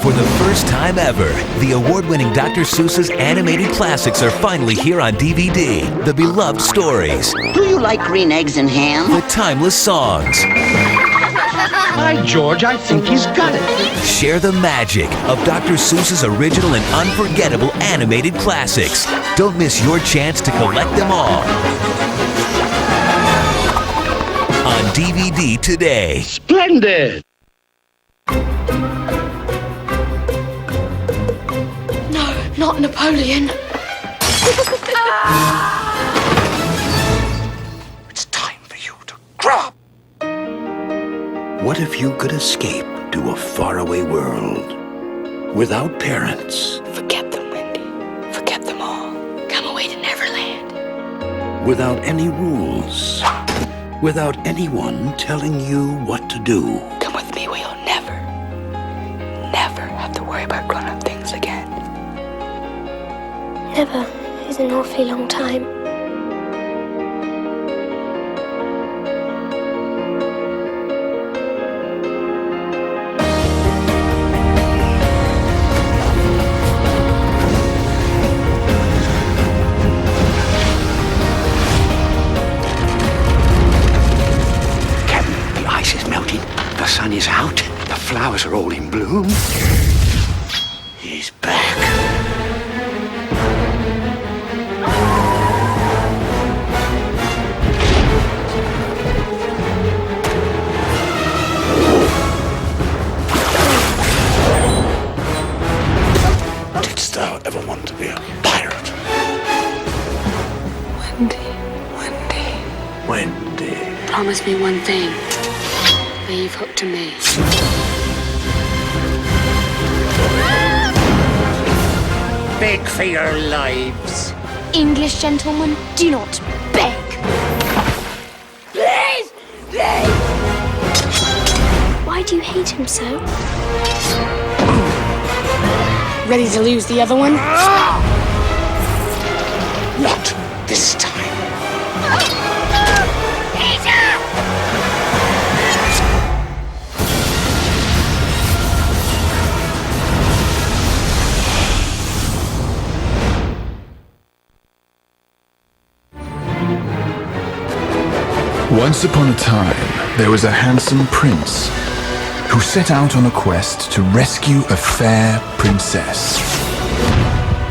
For the first time ever, the award-winning Dr. Seuss's animated classics are finally here on DVD. The beloved stories. Do you like green eggs and ham? The timeless songs. By George, I think he's got it. Share the magic of Dr. Seuss's original and unforgettable animated classics. Don't miss your chance to collect them all. On DVD today. Splendid. No, not Napoleon. It's time for you to grow up. What if you could escape to a faraway world without parents? Forget them, Wendy. Forget them all. Come away to Neverland. Without any rules? Without anyone telling you what to do? Come with me where you'll never have to worry about grown-up things again. Never is an awfully long time. The sun is out. The flowers are all in bloom. He's back. Didst thou ever want to be a pirate? Wendy. Promise me one thing. Leave Hook to me. Beg for your lives. English gentlemen, do not beg. Please! Please! Why do you hate him so? Ready to lose the other one? Not this time. Once upon a time, there was a handsome prince who set out on a quest to rescue a fair princess.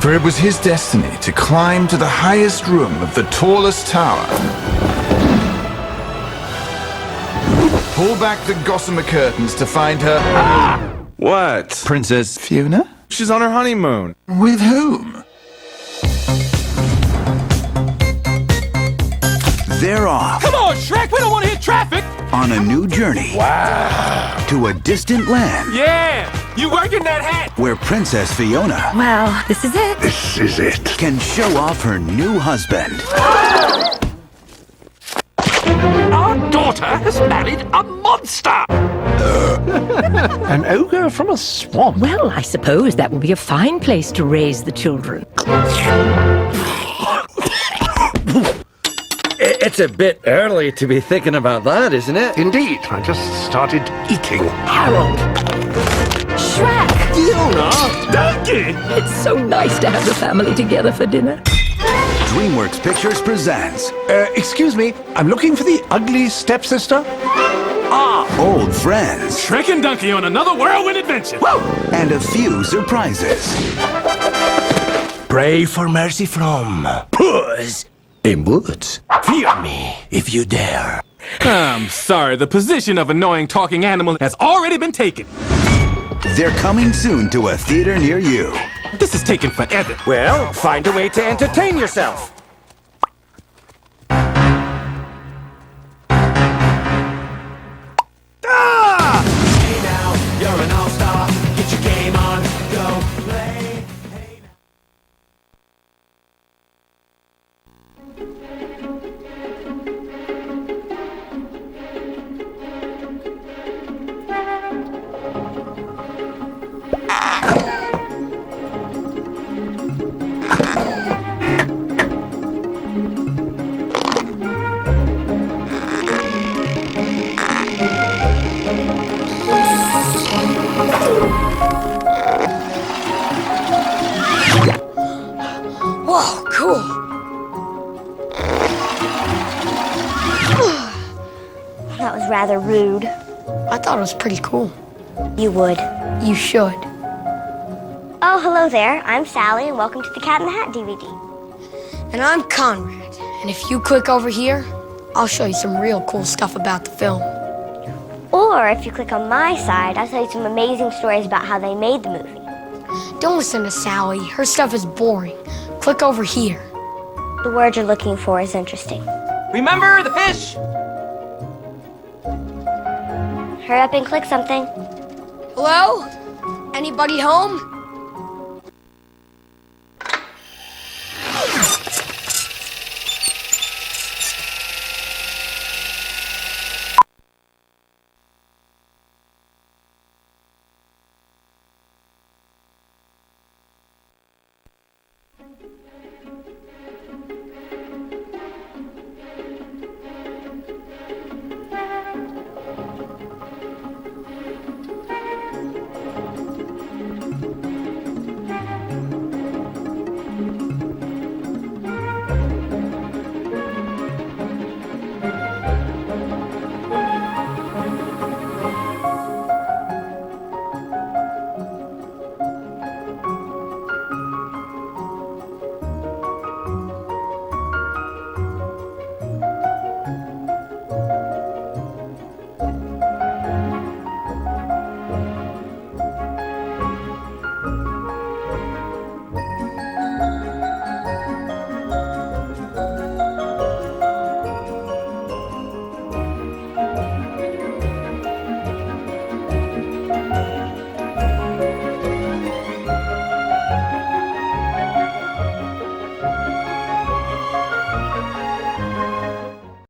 For it was his destiny to climb to the highest room of the tallest tower, pull back the gossamer curtains to find her... What? Princess Fiona? She's on her honeymoon. With whom? They're off. Come on, Shrek! We don't want to hit traffic! On a new journey. Wow. To a distant land. Yeah! You working that hat! Where Princess Fiona... Well, this is it. This is it. Can show off her new husband. Our daughter has married a monster. An ogre from a swamp. Well, I suppose that would be a fine place to raise the children. It's a bit early to be thinking about that, isn't it? Indeed, I just started eating. Harold! Shrek! Fiona! Donkey! It's so nice to have the family together for dinner. Dreamworks Pictures presents... Excuse me, I'm looking for the ugly stepsister. Old friends. Shrek and Donkey on another whirlwind adventure! Whoa! And a few surprises. Pray for mercy from Puss in Woods. Fear me if you dare. I'm sorry, the position of annoying talking animal has already been taken. They're coming soon to a theater near you. This is taking forever. Well, find a way to entertain yourself. Hey now, you're an all-star. Get your game on, go play. Hey now. That was rather rude. I thought it was pretty cool. You would. You should. Oh, hello there. I'm Sally, and welcome to the Cat in the Hat DVD. And I'm Conrad. And if you click over here, I'll show you some real cool stuff about the film. Or if you click on my side, I'll tell you some amazing stories about how they made the movie. Don't listen to Sally. Her stuff is boring. Click over here. The word you're looking for is interesting. Remember the fish? Hurry up and click something. Hello? Anybody home?